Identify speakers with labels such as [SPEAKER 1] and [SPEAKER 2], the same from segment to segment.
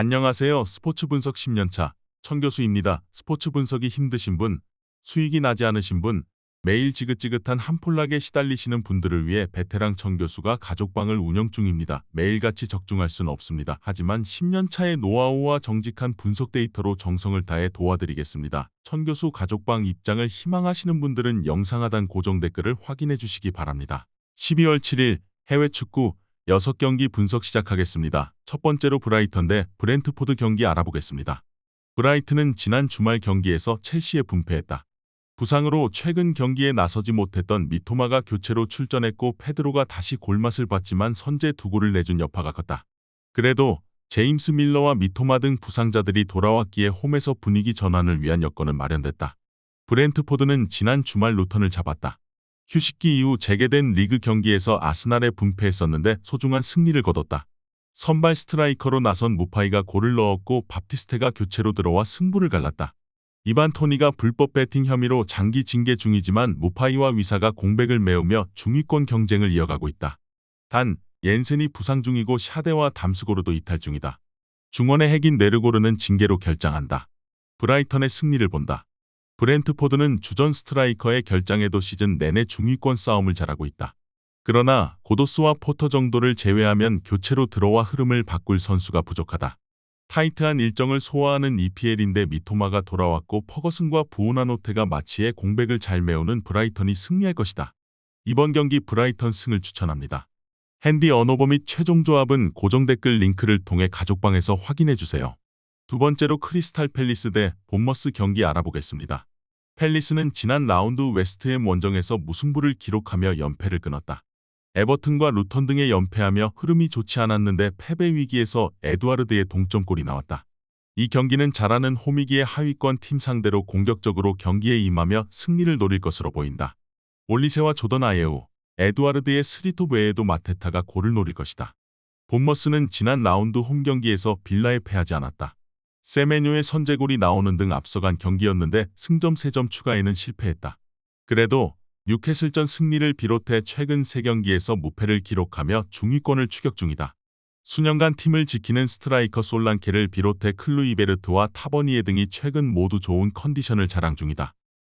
[SPEAKER 1] 안녕하세요. 스포츠 분석 10년차 천교수입니다. 스포츠 분석이 힘드신 분, 수익이 나지 않으신 분, 매일 지긋지긋한 한폴락에 시달리시는 분들을 위해 베테랑 천교수가 가족방을 운영 중입니다. 매일같이 적중할 수는 없습니다. 하지만 10년차의 노하우와 정직한 분석 데이터로 정성을 다해 도와드리겠습니다. 천교수 가족방 입장을 희망하시는 분들은 영상 하단 고정 댓글을 확인해 주시기 바랍니다. 12월 7일 해외 축구 6경기 분석 시작하겠습니다. 첫 번째로 브라이턴 대 브렌트포드 경기 알아보겠습니다. 브라이튼은 지난 주말 경기에서 첼시에 분패했다. 부상으로 최근 경기에 나서지 못했던 미토마가 교체로 출전했고 페드로가 다시 골맛을 봤지만 선제 2골을 내준 여파가 컸다. 그래도 제임스 밀러와 미토마 등 부상자들이 돌아왔기에 홈에서 분위기 전환을 위한 여건은 마련됐다. 브렌트포드는 지난 주말 루턴을 잡았다. 휴식기 이후 재개된 리그 경기에서 아스날에 분패했었는데 소중한 승리를 거뒀다. 선발 스트라이커로 나선 무파이가 골을 넣었고 밥티스테가 교체로 들어와 승부를 갈랐다. 이반 토니가 불법 배팅 혐의로 장기 징계 중이지만 무파이와 위사가 공백을 메우며 중위권 경쟁을 이어가고 있다. 단 옌센이 부상 중이고 샤데와 담스고르도 이탈 중이다. 중원의 핵인 네르고르는 징계로 결장한다. 브라이턴의 승리를 본다. 브렌트포드는 주전 스트라이커의 결장에도 시즌 내내 중위권 싸움을 잘하고 있다. 그러나 고도스와 포터 정도를 제외하면 교체로 들어와 흐름을 바꿀 선수가 부족하다. 타이트한 일정을 소화하는 EPL인데 미토마가 돌아왔고 퍼거슨과 부오나노테가 마치에 공백을 잘 메우는 브라이턴이 승리할 것이다. 이번 경기 브라이턴 승을 추천합니다. 핸디 언오버 및 최종 조합은 고정 댓글 링크를 통해 가족방에서 확인해주세요. 두 번째로 크리스탈 팰리스 대 본머스 경기 알아보겠습니다. 팰리스는 지난 라운드 웨스트햄 원정에서 무승부를 기록하며 연패를 끊었다. 에버튼과 루턴 등에 연패하며 흐름이 좋지 않았는데 패배 위기에서 에두아르드의 동점골이 나왔다. 이 경기는 잘하는 홈이기에 하위권 팀 상대로 공격적으로 경기에 임하며 승리를 노릴 것으로 보인다. 올리세와 조던 아예우, 에두아르드의 스리톱 외에도 마테타가 골을 노릴 것이다. 본머스는 지난 라운드 홈 경기에서 빌라에 패하지 않았다. 세메뇨의 선제골이 나오는 등 앞서간 경기였는데 승점 3점 추가에는 실패했다. 그래도 뉴캐슬전 승리를 비롯해 최근 3경기에서 무패를 기록하며 중위권을 추격 중이다. 수년간 팀을 지키는 스트라이커 솔랑케를 비롯해 클루이베르트와 타버니에 등이 최근 모두 좋은 컨디션을 자랑 중이다.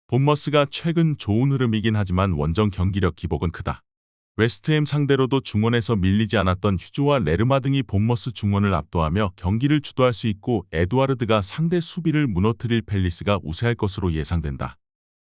[SPEAKER 1] 본머스가 최근 좋은 흐름이긴 하지만 원정 경기력 기복은 크다. 웨스트햄 상대로도 중원에서 밀리지 않았던 휴즈와 레르마 등이 본머스 중원을 압도하며 경기를 주도할 수 있고 에두아르드가 상대 수비를 무너뜨릴 팰리스가 우세할 것으로 예상된다.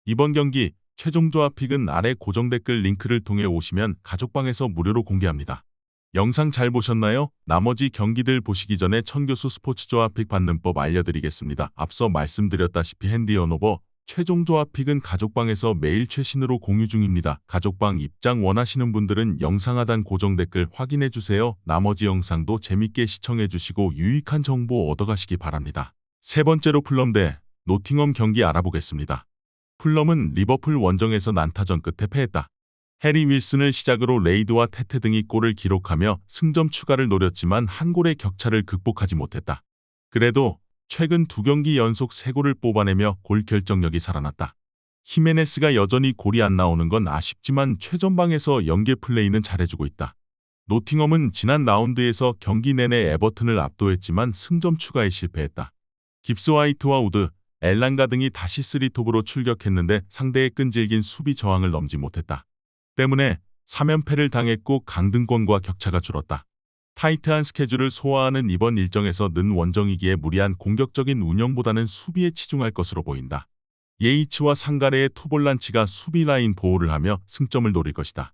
[SPEAKER 1] 이번 경기 최종 조합 픽은 아래 고정 댓글 링크를 통해 오시면 가족방에서 무료로 공개합니다. 영상 잘 보셨나요? 나머지 경기들 보시기 전에 천교수 스포츠 조합 픽 받는 법 알려드리겠습니다. 앞서 말씀드렸다시피 핸디 언오버 최종 조합 픽은 가족방에서 매일 최신으로 공유 중입니다. 가족방 입장 원하시는 분들은 영상 하단 고정 댓글 확인해주세요. 나머지 영상도 재밌게 시청해주시고 유익한 정보 얻어가시기 바랍니다. 세 번째로 풀럼 대 노팅엄 경기 알아보겠습니다. 풀럼은 리버풀 원정에서 난타전 끝에 패했다. 해리 윌슨을 시작으로 레이드와 테테 등이 골을 기록하며 승점 추가를 노렸지만 한 골의 격차를 극복하지 못했다. 그래도 최근 2경기 연속 3골을 뽑아내며 골 결정력이 살아났다. 히메네스가 여전히 골이 안 나오는 건 아쉽지만 최전방에서 연계 플레이는 잘해주고 있다. 노팅엄은 지난 라운드에서 경기 내내 에버튼을 압도했지만 승점 추가에 실패했다. 깁스 화이트와 우드, 엘랑가 등이 다시 3톱으로 출격했는데 상대의 끈질긴 수비 저항을 넘지 못했다. 때문에 3연패를 당했고 강등권과 격차가 줄었다. 타이트한 스케줄을 소화하는 이번 일정에서 는 원정이기에 무리한 공격적인 운영보다는 수비에 치중할 것으로 보인다. 예이츠와 상가레의 투볼란치가 수비 라인 보호를 하며 승점을 노릴 것이다.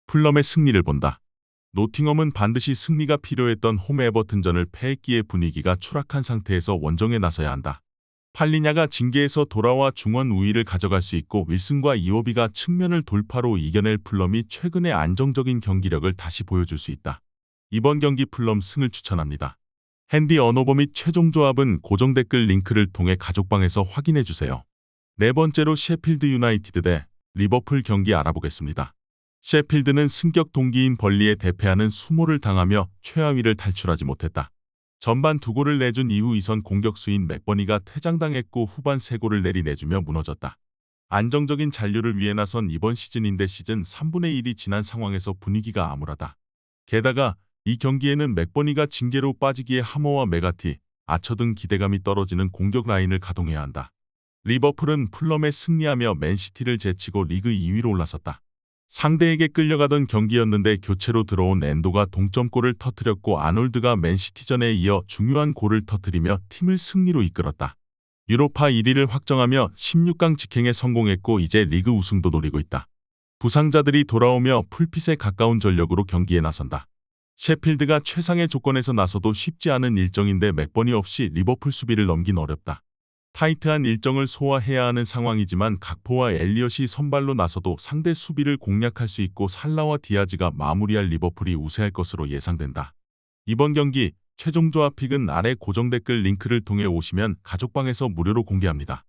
[SPEAKER 1] 풀럼의 승리를 본다. 노팅엄은 반드시 승리가 필요했던 홈 에버튼전을 패했기에 분위기가 추락한 상태에서 원정에 나서야 한다. 팔리냐가 징계에서 돌아와 중원 우위를 가져갈 수 있고 윌슨과 이오비가 측면을 돌파로 이겨낼 풀럼이 최근의 안정적인 경기력을 다시 보여줄 수 있다. 이번 경기 풀럼 승을 추천합니다. 핸디 언오버 및 최종 조합은 고정 댓글 링크를 통해 가족방에서 확인해주세요. 네 번째로 셰필드 유나이티드 대 리버풀 경기 알아보겠습니다. 셰필드는 승격 동기인 벌리에 대패하는 수모를 당하며 최하위를 탈출하지 못했다. 전반 2골을 내준 이후 2선 공격수인 맥버니가 퇴장당했고 후반 3골을 내리내주며 무너졌다. 안정적인 잔류를 위해 나선 이번 시즌인데 시즌 3분의 1이 지난 상황에서 분위기가 암울하다. 게다가 이 경기에는 맥버니가 징계로 빠지기에 하머와 메가티, 아처 등 기대감이 떨어지는 공격 라인을 가동해야 한다. 리버풀은 풀럼에 승리하며 맨시티를 제치고 리그 2위로 올라섰다. 상대에게 끌려가던 경기였는데 교체로 들어온 엔도가 동점골을 터뜨렸고 아놀드가 맨시티전에 이어 중요한 골을 터뜨리며 팀을 승리로 이끌었다. 유로파 1위를 확정하며 16강 직행에 성공했고 이제 리그 우승도 노리고 있다. 부상자들이 돌아오며 풀핏에 가까운 전력으로 경기에 나선다. 셰필드가 최상의 조건에서 나서도 쉽지 않은 일정인데 맥버니 없이 리버풀 수비를 넘긴 어렵다. 타이트한 일정을 소화해야 하는 상황이지만 각포와 엘리엇이 선발로 나서도 상대 수비를 공략할 수 있고 살라와 디아즈가 마무리할 리버풀이 우세할 것으로 예상된다. 이번 경기 최종 조합픽은 아래 고정 댓글 링크를 통해 오시면 가족방에서 무료로 공개합니다.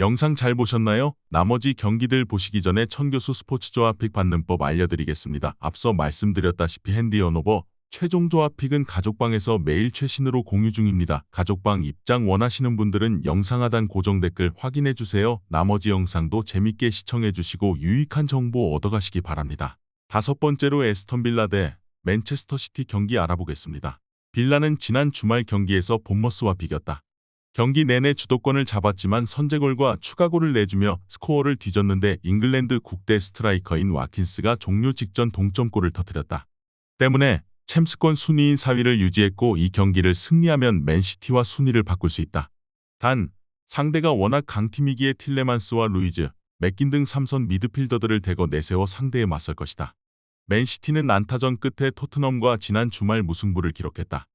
[SPEAKER 1] 영상 잘 보셨나요? 나머지 경기들 보시기 전에 천교수 스포츠 조합픽 받는 법 알려드리겠습니다. 앞서 말씀드렸다시피 핸디 언오버 최종 조합픽은 가족방에서 매일 최신으로 공유 중입니다. 가족방 입장 원하시는 분들은 영상 하단 고정 댓글 확인해주세요. 나머지 영상도 재밌게 시청해주시고 유익한 정보 얻어가시기 바랍니다. 다섯 번째로 에스턴 빌라 대 맨체스터 시티 경기 알아보겠습니다. 빌라는 지난 주말 경기에서 본머스와 비겼다. 경기 내내 주도권을 잡았지만 선제골과 추가골을 내주며 스코어를 뒤졌는데 잉글랜드 국대 스트라이커인 와킨스가 종료 직전 동점골을 터뜨렸다. 때문에 챔스권 순위인 4위를 유지했고 이 경기를 승리하면 맨시티와 순위를 바꿀 수 있다. 단 상대가 워낙 강팀이기에 틸레만스와 루이즈, 맥긴 등 3선 미드필더들을 대거 내세워 상대에 맞설 것이다. 맨시티는 안타전 끝에 토트넘과 지난 주말 무승부를 기록했다.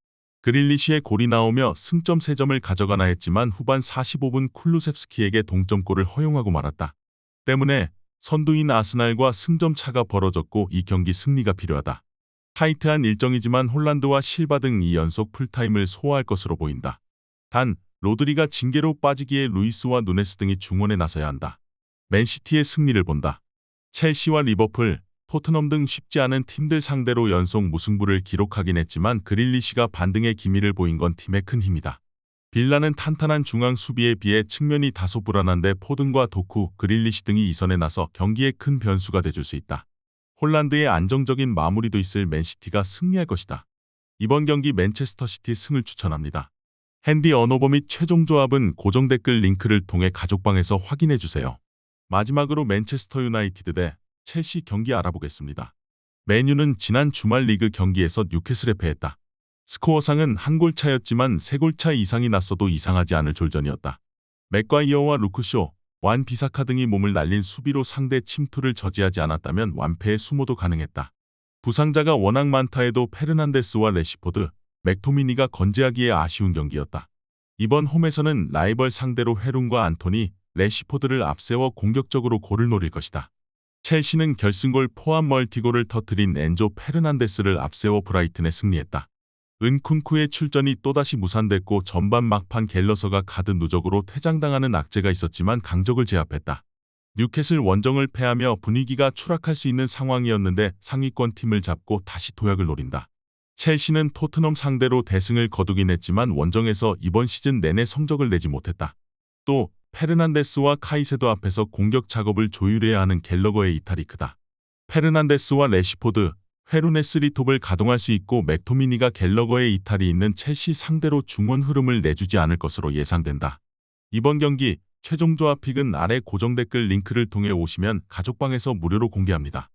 [SPEAKER 1] 그릴리시의 골이 나오며 승점 3점을 가져가나 했지만 후반 45분 쿨루셉스키에게 동점골을 허용하고 말았다. 때문에 선두인 아스날과 승점 차가 벌어졌고 이 경기 승리가 필요하다. 타이트한 일정이지만 홀란드와 실바 등 2연속 풀타임을 소화할 것으로 보인다. 단 로드리가 징계로 빠지기에 루이스와 누네스 등이 중원에 나서야 한다. 맨시티의 승리를 본다. 첼시와 리버풀, 토트넘 등 쉽지 않은 팀들 상대로 연속 무승부를 기록하긴 했지만 그릴리시가 반등의 기미를 보인 건 팀의 큰 힘이다. 빌라는 탄탄한 중앙 수비에 비해 측면이 다소 불안한데 포든과 도쿠, 그릴리시 등이 이선에 나서 경기에 큰 변수가 돼줄 수 있다. 홀란드의 안정적인 마무리도 있을 맨시티가 승리할 것이다. 이번 경기 맨체스터 시티 승을 추천합니다. 핸디 언오버 및 최종 조합은 고정 댓글 링크를 통해 가족방에서 확인해주세요. 마지막으로 맨체스터 유나이티드 대 첼시 경기 알아보겠습니다. 맨유는 지난 주말 리그 경기에서 뉴캐슬에 패했다. 스코어상은 한 골 차였지만 3골 차 이상이 났어도 이상하지 않을 졸전이었다. 맥과이어와 루크쇼, 완 비사카 등이 몸을 날린 수비로 상대 침투를 저지하지 않았다면 완패의 수모도 가능했다. 부상자가 워낙 많다 해도 페르난데스와 레시포드, 맥토미니가 건재하기에 아쉬운 경기였다. 이번 홈에서는 라이벌 상대로 헤룬과 안토니, 레시포드를 앞세워 공격적으로 골을 노릴 것이다. 첼시는 결승골 포함 멀티골을 터뜨린 엔조 페르난데스를 앞세워 브라이튼에 승리했다. 은쿤쿠의 출전이 또다시 무산됐고 전반 막판 갤러서가 카드 누적으로 퇴장당하는 악재가 있었지만 강적을 제압했다. 뉴캐슬 원정을 패하며 분위기가 추락할 수 있는 상황이었는데 상위권 팀을 잡고 다시 도약을 노린다. 첼시는 토트넘 상대로 대승을 거두긴 했지만 원정에서 이번 시즌 내내 성적을 내지 못했다. 또 페르난데스와 카이세도 앞에서 공격 작업을 조율해야 하는 갤러거의 이탈이 크다. 페르난데스와 레시포드, 헤루네스 리톱을 가동할 수 있고 맥토미니가 갤러거의 이탈이 있는 첼시 상대로 중원 흐름을 내주지 않을 것으로 예상된다. 이번 경기 최종 조합픽은 아래 고정 댓글 링크를 통해 오시면 가족방에서 무료로 공개합니다.